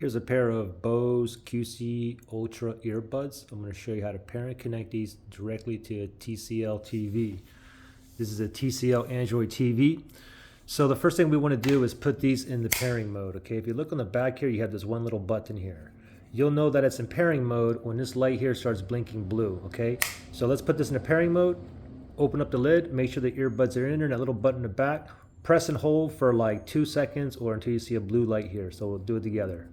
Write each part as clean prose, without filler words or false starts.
Here's a pair of Bose QC Ultra earbuds. I'm going to show you how to pair and connect these directly to a TCL TV. This is a TCL Android TV. So the first thing we want to do is put these in the pairing mode. Okay, if you look on the back here, you have this one little button here. You'll know that it's in pairing mode when this light here starts blinking blue. Okay, so let's put this in the pairing mode. Open up the lid, make sure the earbuds are in there, and that little button in the back. Press and hold for like 2 seconds or until you see a blue light here. So we'll do it together.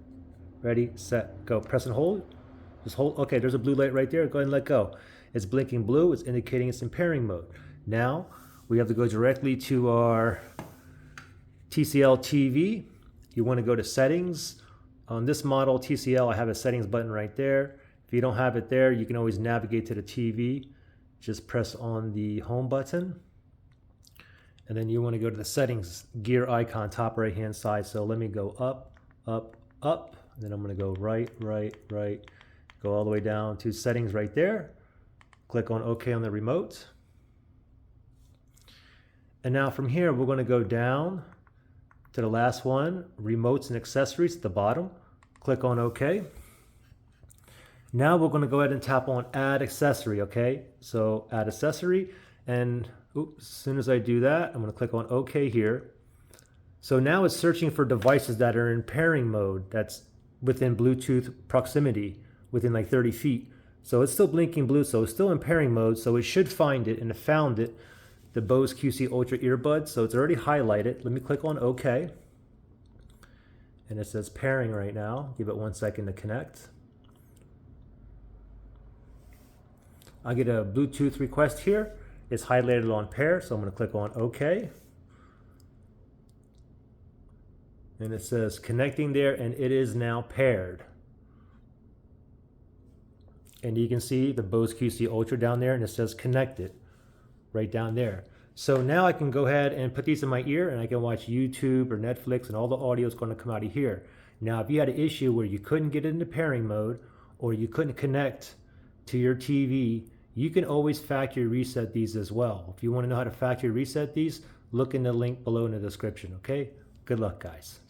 Ready, set, go. Press and hold. Just hold. Okay, there's a blue light right there. Go ahead and let go. It's blinking blue. It's indicating it's in pairing mode. Now we have to go directly to our TCL TV. You want to go to settings. On this model TCL, I have a settings button right there. If you don't have it there, you can always navigate to the TV. Just press on the home button. And then you want to go to the settings gear icon, top right hand side. So let me go up, up, up. And then I'm going to go right, right, right. Go all the way down to settings right there. Click on OK on the remote. And now from here, we're going to go down to the last one, remotes and accessories at the bottom. Click on OK. Now we're going to go ahead and tap on add accessory. Okay, so add accessory. And as soon as I do that, I'm going to click on OK here. So now it's searching for devices that are in pairing mode, that's within Bluetooth proximity, within like 30 feet. So it's still blinking blue, so it's still in pairing mode, so it should find it, and it found it, the Bose QC Ultra earbuds, so it's already highlighted. Let me click on OK. And it says pairing right now. Give it 1 second to connect. I get a Bluetooth request here. It's highlighted on pair, so I'm going to click on OK. And it says connecting there, and it is now paired. And you can see the Bose QC Ultra down there, and it says connected right down there. So now I can go ahead and put these in my ear, and I can watch YouTube or Netflix, and all the audio is going to come out of here. Now, if you had an issue where you couldn't get into pairing mode, or you couldn't connect to your TV, you can always factory reset these as well. If you want to know how to factory reset these, look in the link below in the description, okay? Good luck, guys.